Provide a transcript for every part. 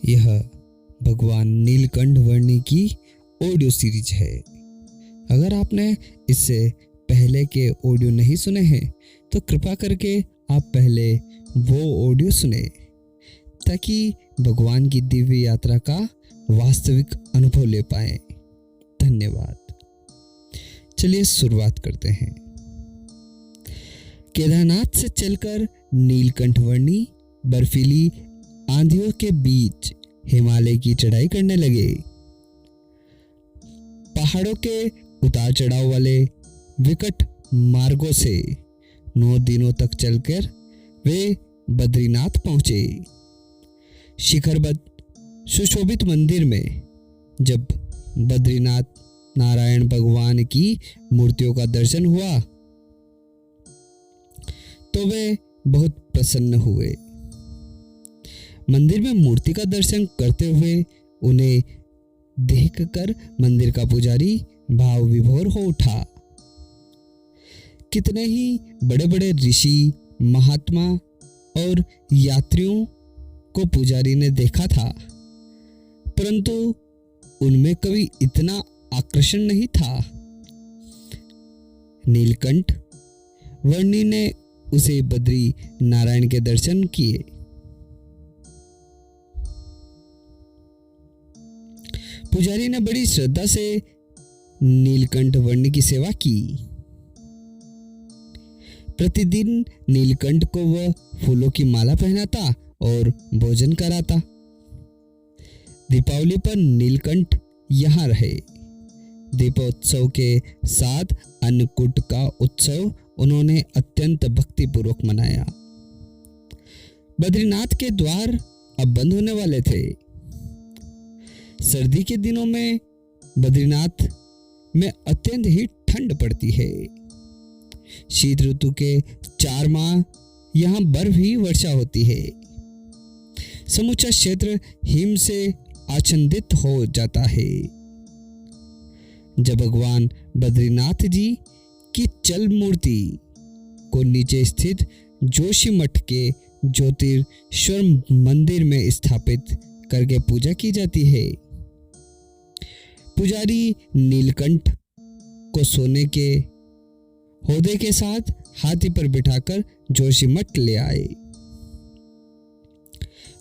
यह भगवान नीलकंठ वर्णी की ऑडियो सीरीज है। अगर आपने इससे पहले के ऑडियो नहीं सुने हैं तो कृपा करके आप पहले वो ऑडियो सुने ताकि भगवान की दिव्य यात्रा का वास्तविक अनुभव ले पाए। धन्यवाद। चलिए शुरुआत करते हैं। केदारनाथ से चलकर नीलकंठ वर्णी बर्फीली आंधियों के बीच हिमालय की चढ़ाई करने लगे। पहाड़ों के उतार चढ़ाव वाले विकट मार्गों से 9 दिनों तक चलकर वे बद्रीनाथ पहुंचे। शिखरबद्ध सुशोभित मंदिर में जब बद्रीनाथ नारायण भगवान की मूर्तियों का दर्शन हुआ तो वे बहुत प्रसन्न हुए। मंदिर में मूर्ति का दर्शन करते हुए उन्हें देखकर मंदिर का पुजारी भाव विभोर हो उठा। कितने ही बड़े बड़े ऋषि, महात्मा और यात्रियों को पुजारी ने देखा था, परंतु उनमें कभी इतना आकर्षण नहीं था। नीलकंठ वर्णी ने उसे बद्री नारायण के दर्शन किए। पुजारी ने बड़ी श्रद्धा से नीलकंठ वर्णी की सेवा की। प्रतिदिन नीलकंठ को वह फूलों की माला पहनाता और भोजन कराता। दीपावली पर नीलकंठ यहाँ रहे। दीपोत्सव के साथ अन्नकूट का उत्सव उन्होंने अत्यंत भक्तिपूर्वक मनाया। बद्रीनाथ के द्वार अब बंद होने वाले थे। सर्दी के दिनों में बद्रीनाथ में अत्यंत ही ठंड पड़ती है। शीत ऋतु के 4 माह यहाँ बर्फ ही वर्षा होती है। समूचा क्षेत्र हिम से आच्छादित हो जाता है। जब भगवान बद्रीनाथ जी की चल मूर्ति को नीचे स्थित जोशीमठ के ज्योतिर्श्वर मंदिर में स्थापित करके पूजा की जाती है। पुजारी नीलकंठ को सोने के होदे के साथ हाथी पर बिठाकर जोशीमठ ले आए।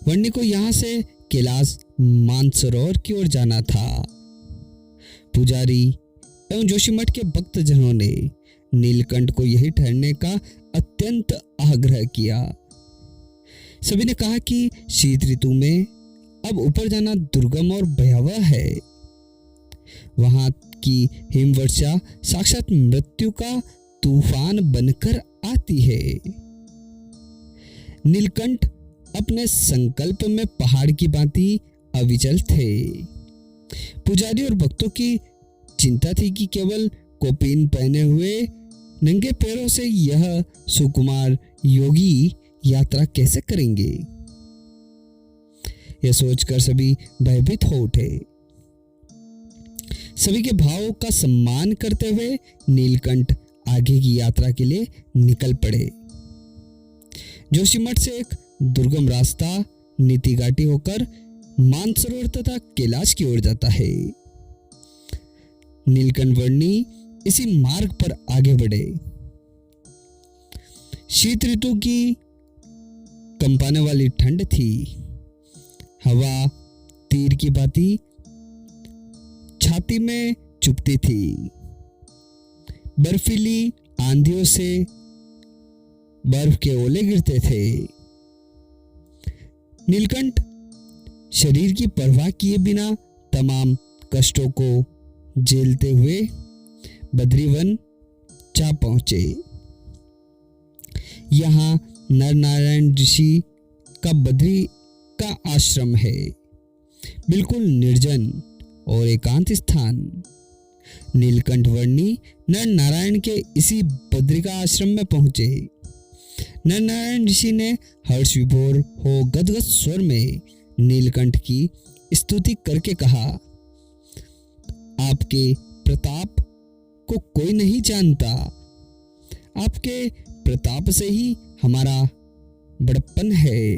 वर्णी को यहां से कैलाश मानसरोवर की ओर जाना था। पुजारी एवं जोशीमठ के भक्तजनों ने नीलकंठ को यही ठहरने का अत्यंत आग्रह किया। सभी ने कहा कि शीत ऋतु में अब ऊपर जाना दुर्गम और भयावह है। वहां की हिमवर्षा साक्षात मृत्यु का तूफान बनकर आती है। नीलकंठ अपने संकल्प में पहाड़ की भांति अविचल थे। पुजारी और भक्तों की चिंता थी कि केवल कौपीन पहने हुए नंगे पैरों से यह सुकुमार योगी यात्रा कैसे करेंगे। यह सोचकर सभी भयभीत हो उठे। सभी के भावों का सम्मान करते हुए नीलकंठ आगे की यात्रा के लिए निकल पड़े। जोशीमठ से एक दुर्गम रास्ता नीति घाटी होकर मानसरोवर तथा कैलाश की ओर जाता है। नीलकंठ वर्णी इसी मार्ग पर आगे बढ़े। शीत ऋतु की कंपाने वाली ठंड थी। हवा तीर की भांति छाती में चुभती थी। बर्फीली आंधियों से बर्फ के ओले गिरते थे। नीलकंठ शरीर की परवाह किए बिना तमाम कष्टों को झेलते हुए बद्रीवन जा पहुंचे। यहाँ नरनारायण ऋषि का बद्री का आश्रम है। बिल्कुल निर्जन और एकांत स्थान। नीलकंठ वर्णी नर नारायण के इसी बद्रिका आश्रम में पहुंचे। नर नारायण ऋषि ने हर्ष विभोर हो गदगद स्वर में नीलकंठ की स्तुति करके कहा, आपके प्रताप को कोई नहीं जानता। आपके प्रताप से ही हमारा बड़प्पन है।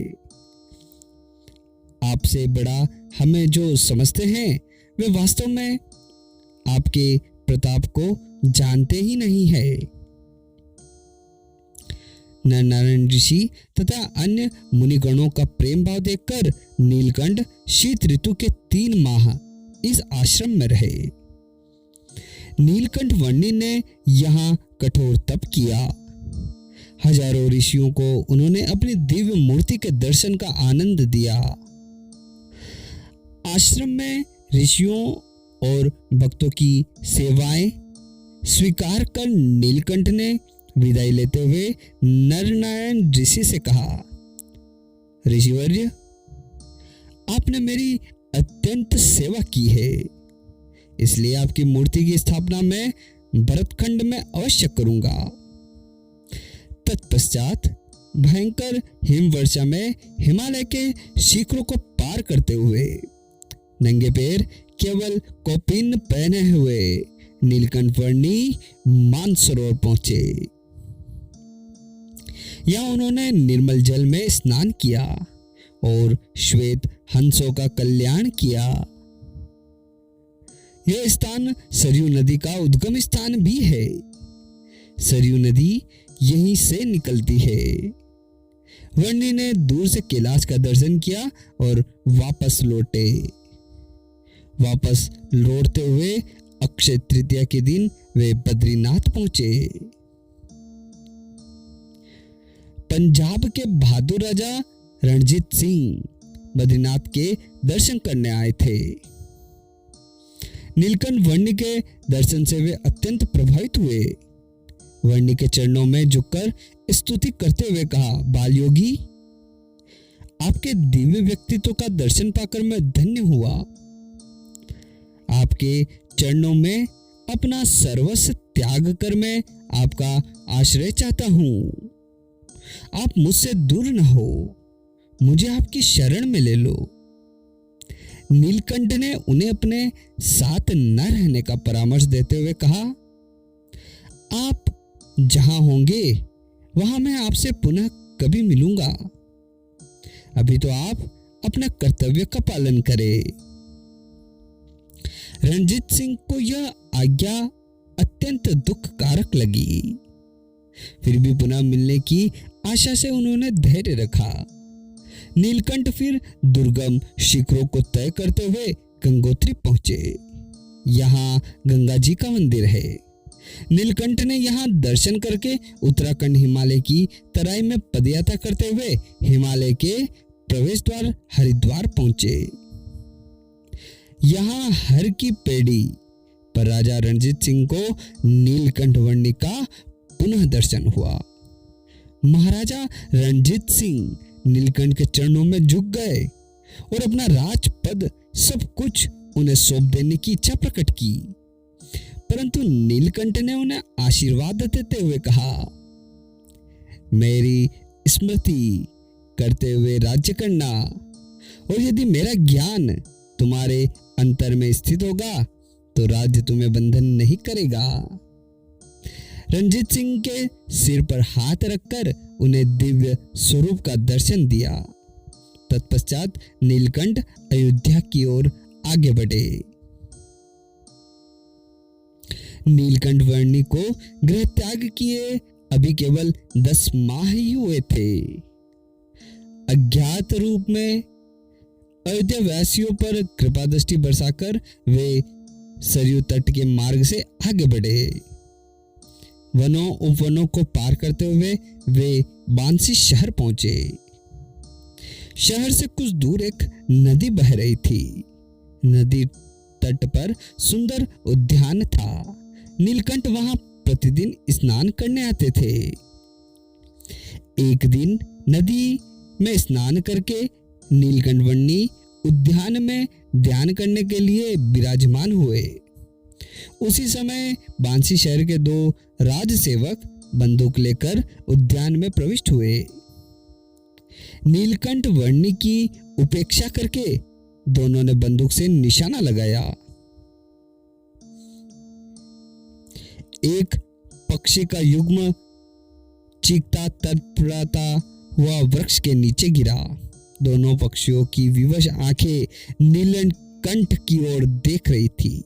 आप आपसे बड़ा हमें जो समझते हैं वे वास्तव में आपके प्रताप को जानते ही नहीं है। नर नारायण ऋषि तथा अन्य मुनिगणों का प्रेम भाव देखकर नीलकंठ शीत ऋतु के 3 माह इस आश्रम में रहे। नीलकंठ वर्णी ने यहाँ कठोर तप किया। हजारों ऋषियों को उन्होंने अपनी दिव्य मूर्ति के दर्शन का आनंद दिया। आश्रम में ऋषियों और भक्तों की सेवाएं स्वीकार कर नीलकंठ ने विदाई लेते हुए नरनारायण ऋषि से कहा, ऋषिवर्य, आपने मेरी अत्यंत सेवा की है, इसलिए आपकी मूर्ति की स्थापना मैं भरतखंड में अवश्य करूंगा। तत्पश्चात भयंकर हिमवर्षा में हिमालय के शिखरों को पार करते हुए नंगे पैर केवल कौपीन पहने हुए नीलकंठ वर्णी मानसरोवर पहुंचे। यहाँ उन्होंने निर्मल जल में स्नान किया और श्वेत हंसों का कल्याण किया। यह स्थान सरयू नदी का उद्गम स्थान भी है। सरयू नदी यहीं से निकलती है। वर्णी ने दूर से कैलाश का दर्शन किया और वापस लौटे। वापस लौटते हुए अक्षय तृतीया के दिन वे बद्रीनाथ पहुंचे। पंजाब के बहादुर राजा रणजीत सिंह बद्रीनाथ के दर्शन करने आए थे। नीलकंठ वर्णी के दर्शन से वे अत्यंत प्रभावित हुए। वर्णी के चरणों में झुककर स्तुति करते हुए कहा, बालयोगी, आपके दिव्य व्यक्तित्व का दर्शन पाकर मैं धन्य हुआ। आपके चरणों में अपना सर्वस्व त्याग कर मैं आपका आश्रय चाहता हूं। आप मुझसे दूर न हो, मुझे आपकी शरण में ले लो। नीलकंठ ने उन्हें अपने साथ न रहने का परामर्श देते हुए कहा, आप जहां होंगे वहां मैं आपसे पुनः कभी मिलूंगा। अभी तो आप अपना कर्तव्य का पालन करें। रणजीत सिंह को यह आज्ञा अत्यंत दुखकारक लगी। फिर भी पुनः मिलने की आशा से उन्होंने धैर्य रखा। नीलकंठ फिर दुर्गम शिखरों को तय करते हुए गंगोत्री पहुंचे। यहाँ गंगा जी का मंदिर है। नीलकंठ ने यहाँ दर्शन करके उत्तराखंड हिमालय की तराई में पदयात्रा करते हुए हिमालय के प्रवेश द्वार हरिद्वार पहुंचे। यहाँ हर की पेड़ी पर राजा रणजीत सिंह को नीलकंठ वर्णी का पुनः दर्शन हुआ। महाराजा रणजीत सिंह नीलकंठ के चरणों में झुक गए और अपना राजपद सब कुछ उन्हें सौंप देने की इच्छा प्रकट की। परंतु नीलकंठ ने उन्हें आशीर्वाद देते हुए कहा, मेरी स्मृति करते हुए राज्य करना, और यदि मेरा ज्ञान तुम्हारे अंतर में स्थित होगा तो राज्य तुम्हें बंधन नहीं करेगा। रणजीत सिंह के सिर पर हाथ रखकर उन्हें दिव्य स्वरूप का दर्शन दिया। तत्पश्चात नीलकंठ अयोध्या की ओर आगे बढ़े। नीलकंठ वर्णी को गृह त्याग किए अभी केवल 10 माह ही हुए थे। अज्ञात रूप में अयोध्या वासियों पर कृपा दृष्टि बरसाकर वे सरयू तट के मार्ग से आगे बढ़े। वनों उपवनों को पार करते हुए वे बांसी शहर पहुंचे। शहर से कुछ दूर एक नदी बह रही थी। नदी तट पर सुंदर उद्यान था। नीलकंठ वहां प्रतिदिन स्नान करने आते थे। एक दिन नदी में स्नान करके नीलकंठ वर्णी उद्यान में ध्यान करने के लिए विराजमान हुए। उसी समय बांसी शहर के 2 राजसेवक बंदूक लेकर उद्यान में प्रविष्ट हुए। नीलकंठ वर्णी की उपेक्षा करके दोनों ने बंदूक से निशाना लगाया। एक पक्षी का युग्म चीखता तड़पड़ाता हुआ वृक्ष के नीचे गिरा। दोनों पक्षियों की विवश आंखें नीलकंठ की ओर देख रही थी।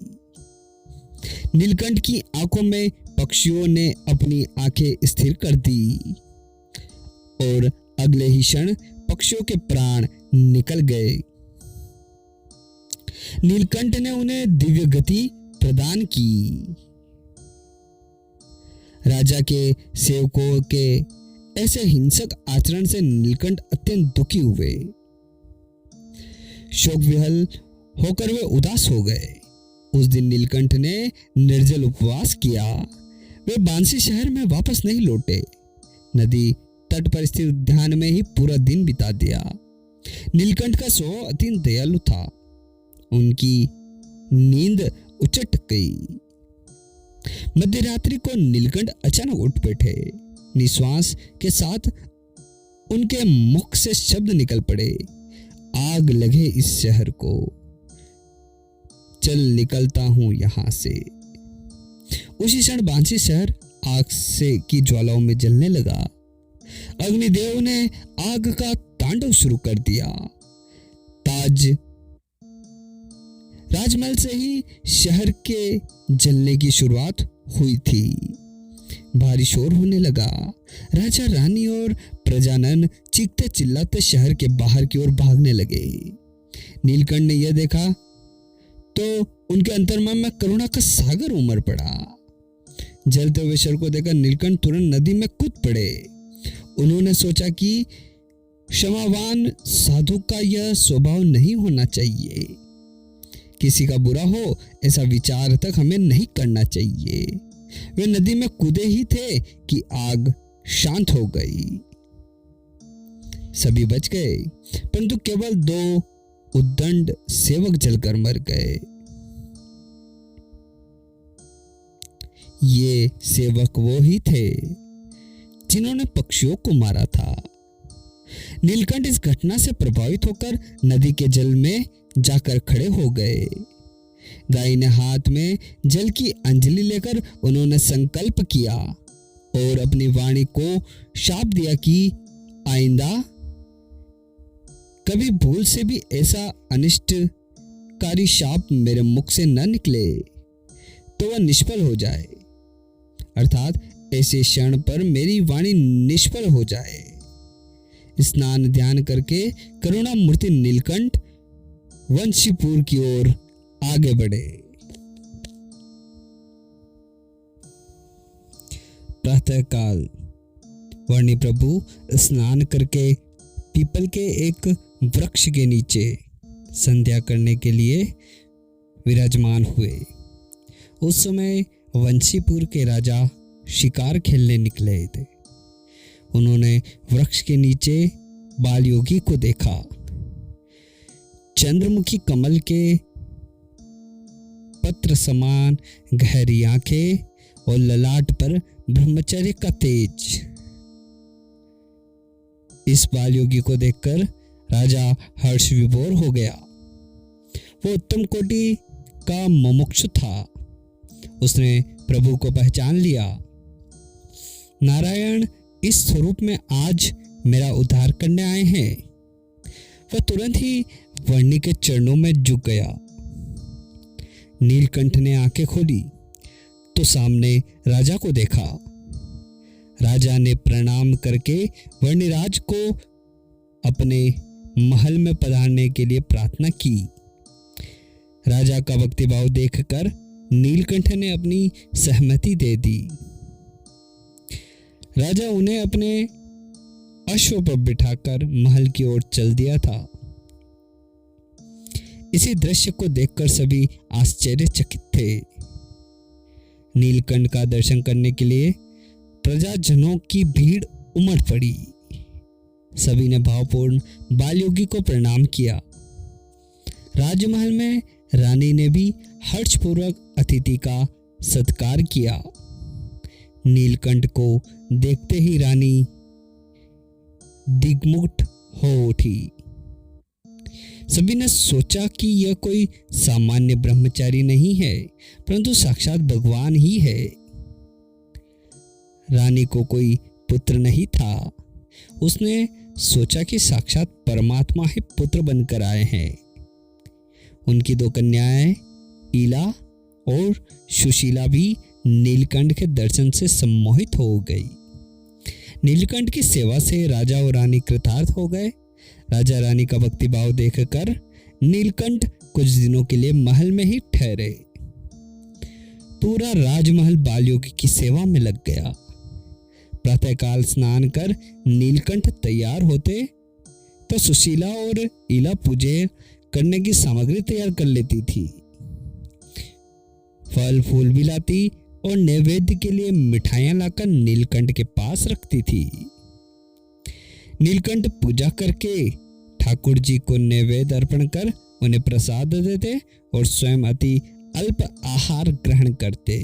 नीलकंठ की आंखों में पक्षियों ने अपनी आंखें स्थिर कर दी और अगले ही क्षण पक्षियों के प्राण निकल गए। नीलकंठ ने उन्हें दिव्य गति प्रदान की। राजा के सेवकों के ऐसे हिंसक आचरण से नीलकंठ अत्यंत दुखी हुए। शोक विहल होकर वे उदास हो गए। उस दिन नीलकंठ ने निर्जल उपवास किया। वे बांसी शहर में वापस नहीं लौटे। नदी तट पर स्थित उद्यान में ही पूरा दिन बिता दिया। नीलकंठ का स्वभाव अत्यंत दयालु था। उनकी नींद उचट गई। मध्य रात्रि को नीलकंठ अचानक उठ बैठे। निश्वास के साथ उनके मुख से शब्द निकल पड़े, आग लगे इस शहर को, चल निकलता हूं यहां से। उसी क्षण बांसी शहर आग से की ज्वालाओं में जलने लगा। अग्निदेव ने आग का तांडव शुरू कर दिया। राजमहल से ही शहर के जलने की शुरुआत हुई थी। भारी शोर होने लगा। राजा रानी और प्रजानन चीखते चिल्लाते शहर के बाहर की ओर भागने लगे। नीलकंठ ने यह देखा तो उनके अंतर्मन में करुणा का सागर उमड़ पड़ा। जलते हुए शहर को देखकर नीलकंठ तुरंत नदी में कूद पड़े। उन्होंने सोचा कि क्षमावान साधु का यह स्वभाव नहीं होना चाहिए। किसी का बुरा हो ऐसा विचार तक हमें नहीं करना चाहिए। वे नदी में कूदे ही थे कि आग शांत हो गई। सभी बच गए, परंतु केवल 2 उद्दंड सेवक जलकर मर गए। ये सेवक वो ही थे जिन्होंने पक्षियों को मारा था। नीलकंठ इस घटना से प्रभावित होकर नदी के जल में जाकर खड़े हो गए। दाहिने हाथ में जल की अंजलि लेकर उन्होंने संकल्प किया और अपनी वाणी को शाप दिया कि आइंदा कभी भूल से भी ऐसा अनिष्टकारी शाप मेरे मुख से न निकले तो वह निष्फल हो जाए, अर्थात ऐसे क्षण पर मेरी वाणी निष्फल हो जाए। स्नान ध्यान करके करुणा मूर्ति नीलकंठ वंशीपुर की ओर आगे बढ़े। प्रातः काल वर्णी प्रभु स्नान करके पीपल के एक वृक्ष के नीचे संध्या करने के लिए विराजमान हुए। उस समय वंशीपुर के राजा शिकार खेलने निकले थे। उन्होंने वृक्ष के नीचे बाल योगी को देखा। चंद्रमुखी कमल के पत्र समान गहरी आंखें और ललाट पर ब्रह्मचर्य का तेज। इस बाल योगी को देखकर राजा हर्ष विभोर हो गया। वो उत्तम कोटि का मुमुक्षु था। उसने प्रभु को पहचान लिया। नारायण इस स्वरूप में आज मेरा उद्धार करने आए हैं। वह तुरंत ही वर्णी के चरणों में झुक गया। नीलकंठ ने आंखें खोली तो सामने राजा को देखा। राजा ने प्रणाम करके वर्णिराज को अपने महल में पधारने के लिए प्रार्थना की। राजा का भक्तिभाव देखकर नीलकंठ ने अपनी सहमति दे दी। राजा उन्हें अपने अश्व पर बिठाकर महल की ओर चल दिया था। इसी दृश्य को देखकर सभी आश्चर्यचकित थे। नीलकंठ का दर्शन करने के लिए प्रजाजनों की भीड़ उमड़ पड़ी। सभी ने भावपूर्ण बालयोगी को प्रणाम किया। राजमहल में रानी ने भी हर्षपूर्वक अतिथि का सत्कार किया। नीलकंठ को देखते ही रानी दिग्मुग्ध हो उठी। सभी ने सोचा कि यह कोई सामान्य ब्रह्मचारी नहीं है, परंतु साक्षात भगवान ही है। रानी को कोई पुत्र नहीं था, उसने सोचा कि साक्षात परमात्मा ही पुत्र बनकर आए हैं। उनकी दो कन्याएं ईला और सुशीला भी नीलकंठ के दर्शन से सम्मोहित हो गई। नीलकंठ की सेवा से राजा और रानी कृतार्थ हो गए। राजा रानी का भक्तिभाव देखकर नीलकंठ कुछ दिनों के लिए महल में ही ठहरे। पूरा राजमहल बालयोगी की सेवा में लग गया। प्रातःकाल स्नान कर नीलकंठ तैयार होते तो सुशीला और ईला पूजे करने की सामग्री तैयार कर लेती थी। फल फूल भी लाती और नैवेद्य के लिए मिठाइयां लाकर नीलकंठ के पास रखती थी। नीलकंठ पूजा करके ठाकुर जी को नैवेद्य अर्पण कर उन्हें प्रसाद देते और स्वयं अति अल्प आहार ग्रहण करते।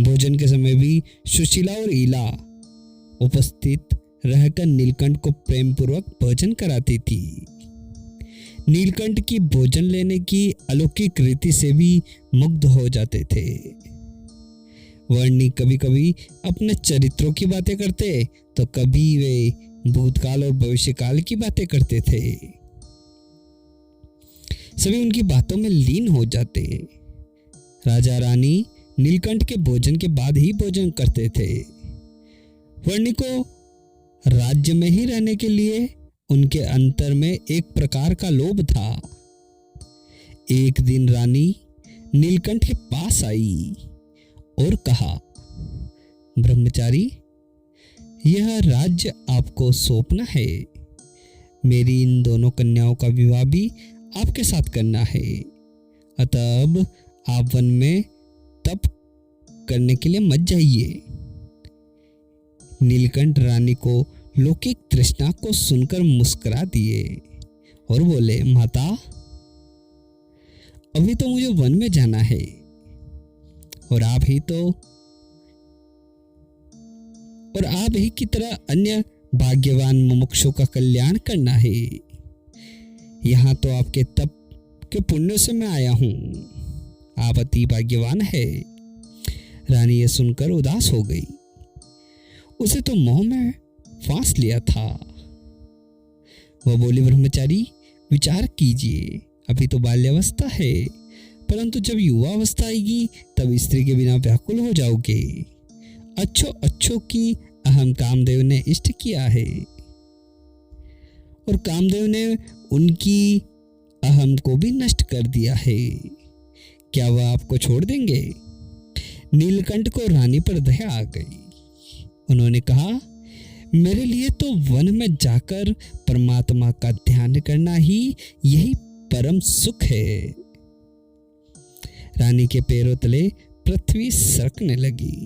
भोजन के समय भी सुशीला और ईला उपस्थित रहकर नीलकंठ को प्रेम पूर्वक भोजन कराती थी। नीलकंठ की भोजन लेने की अलौकिक रीति से भी मुग्ध हो जाते थे। वर्णी कभी कभी अपने चरित्रों की बातें करते तो कभी वे भूतकाल और भविष्यकाल की बातें करते थे। सभी उनकी बातों में लीन हो जाते। राजा रानी नीलकंठ के भोजन के बाद ही भोजन करते थे। वर्णी को राज्य में ही रहने के लिए उनके अंतर में एक प्रकार का लोभ था। एक दिन रानी नीलकंठ के पास आई और कहा, ब्रह्मचारी, यह राज्य आपको सौंपना है। मेरी इन दोनों कन्याओं का विवाह भी आपके साथ करना है। अतः अब आप वन में तप करने के लिए मत जाइए। नीलकंठ रानी को लौकिक तृष्णा को सुनकर मुस्कुरा दिए और बोले, माता, अभी तो मुझे वन में जाना है और आप ही की तरह अन्य भाग्यवान मुमुक्षुओं का कल्याण करना है। यहाँ तो आपके तप के पुण्य से मैं आया हूं। आप अति भाग्यवान है। रानी यह सुनकर उदास हो गई। उसे तो मोह में फांस लिया था। वह बोली, ब्रह्मचारी, विचार कीजिए। अभी तो बाल्यावस्था है, परंतु जब युवावस्था आएगी तब स्त्री के बिना व्याकुल हो जाओगे। अच्छों की अहम कामदेव ने इष्ट किया है और कामदेव ने उनकी अहम को भी नष्ट कर दिया है। क्या वह आपको छोड़ देंगे? नीलकंठ को रानी पर दया आ गई। उन्होंने कहा, मेरे लिए तो वन में जाकर परमात्मा का ध्यान करना ही यही परम सुख है। रानी के पैरों तले पृथ्वी सरकने लगी।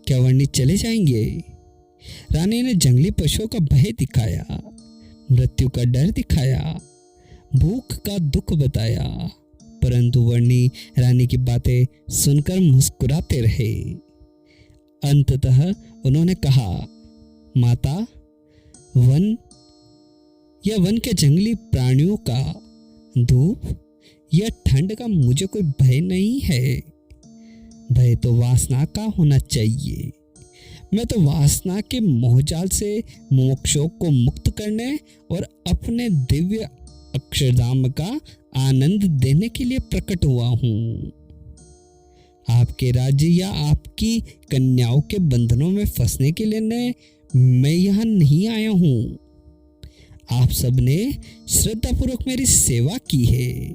क्या वर्णी चले जाएंगे? रानी ने जंगली पशुओं का भय दिखाया, मृत्यु का डर दिखाया, भूख का दुख बताया, परंतु वर्णी रानी की बातें सुनकर मुस्कुराते रहे। अंततः उन्होंने कहा, माता, वन के जंगली प्राणियों का, धूप या ठंड का मुझे कोई भय नहीं है। भय तो वासना का होना चाहिए। मैं तो वासना के मोहजाल से मोक्षों को मुक्त करने और अपने दिव्य अक्षरधाम का आनंद देने के लिए प्रकट हुआ हूँ। आपके राज्य या आपकी कन्याओं के बंधनों में फंसने के लिए मैं यहाँ नहीं आया हूँ। आप सबने श्रद्धापूर्वक मेरी सेवा की है,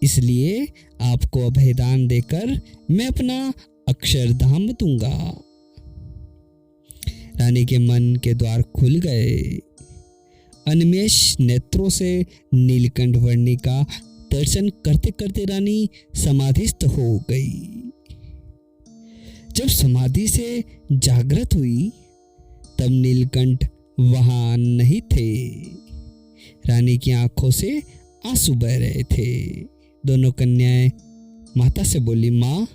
इसलिए आपको अभयदान देकर मैं अपना अक्षरधाम दूंगा। रानी के मन के द्वार खुल गए। अनिमेष नेत्रों से नीलकंठ वर्णी का दर्शन करते करते रानी समाधिस्थ हो गई। जब समाधि से जागृत हुई तब नीलकंठ वहां नहीं थे। रानी की आंखों से आंसू बह रहे थे। दोनों कन्याएं माता से बोली, माँ,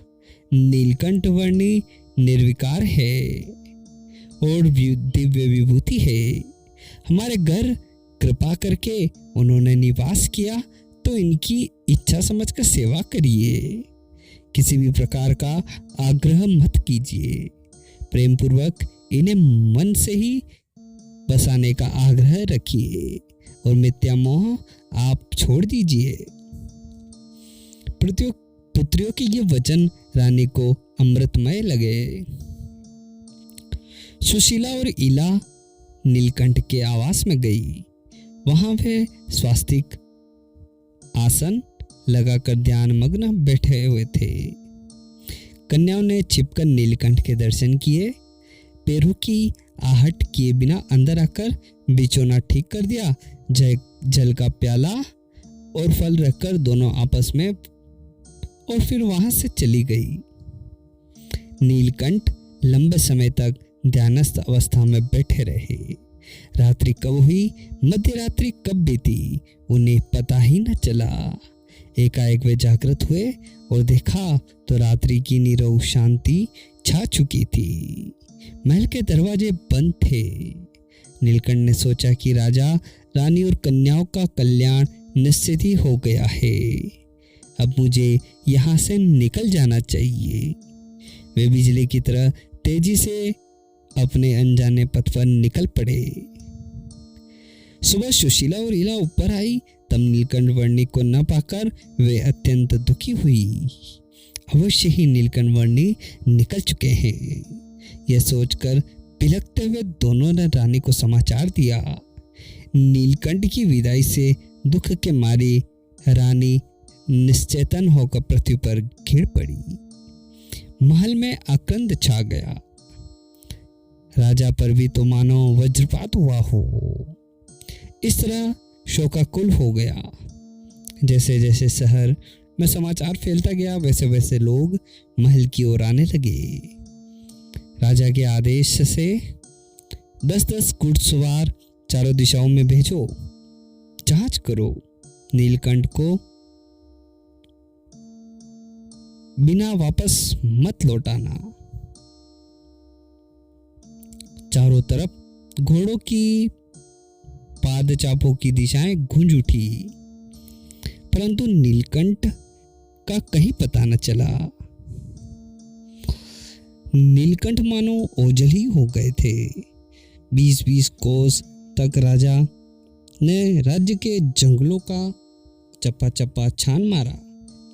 नीलकंठ वर्णी निर्विकार है और दिव्य विभूति है। हमारे घर कृपा करके उन्होंने निवास किया, तो इनकी इच्छा समझकर सेवा करिए। किसी भी प्रकार का आग्रह मत कीजिए। प्रेम पूर्वक इन्हें मन से ही बसाने का आग्रह रखिए और मिथ्या मोह आप छोड़ दीजिए। पुत्रियों के ये वचन रानी को अमृतमय लगे। सुशीला और इला नीलकंठ के आवास में गई। वहां वे स्वास्तिक आसन लगाकर ध्यान मग्न बैठे हुए थे। कन्याओं ने छिपकर नीलकंठ के दर्शन किए। पैरों की आहट किए बिना अंदर आकर बिछौना ठीक कर दिया। जल का प्याला और फल रखकर दोनों आपस में और फिर वहां से चली गई। नीलकंठ लंबे समय तक ध्यानस्थ अवस्था में बैठे रहे। रात्रि कब हुई, मध्य रात्रि कब बीती, उन्हें पता ही न चला। एकाएक वे जागृत हुए और देखा तो रात्रि की नीरव शांति छा चुकी थी। महल के दरवाजे बंद थे। नीलकंठ ने सोचा कि राजा, रानी और कन्याओं का कल्याण निश्चित ही हो गया है। अब मुझे यहाँ से निकल जाना चाहिए। वे बिजली की तरह तेजी से अपने अनजाने पथ पर निकल पड़े। सुबह सुशीला और इला ऊपर आई। तब नीलकंठ वर्णी को न पाकर वे अत्यंत दुखी हुई। अवश्य ही नीलकंठ वर्णी निकल चुके हैं, यह सोचकर पिलकते हुए दोनों ने रानी को समाचार दिया। नीलकंठ की विदाई से दुख के मारे रानी निश्चेतन होकर पृथ्वी पर गिर पड़ी। महल में आक्रंद छा गया। राजा पर भी तो मानो वज्रपात हुआ हो। इस तरह शोकाकुल हो गया। जैसे जैसे शहर में समाचार फैलता गया, वैसे वैसे लोग महल की ओर आने लगे। राजा के आदेश से 10-10 घुड़सवार चारों दिशाओं में भेजो। जांच करो, नीलकंठ को बिना वापस मत लौटाना। चारों तरफ घोड़ों की पादचापों की दिशाएं गूंज उठी, परंतु नीलकंठ का कहीं पता न चला। नीलकंठ मानो ओझल ही हो गए थे। 20-20 कोस तक राजा ने राज्य के जंगलों का चप्पा चप्पा छान मारा,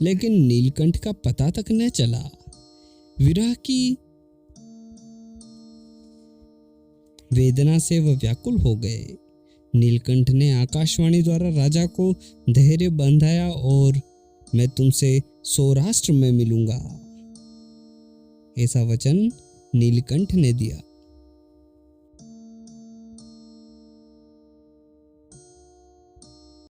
लेकिन नीलकंठ का पता तक न चला। विरह की वेदना से वह व्याकुल हो गए। नीलकंठ ने आकाशवाणी द्वारा राजा को धैर्य बंधाया और मैं तुमसे सौराष्ट्र में मिलूंगा, ऐसा वचन नीलकंठ ने दिया।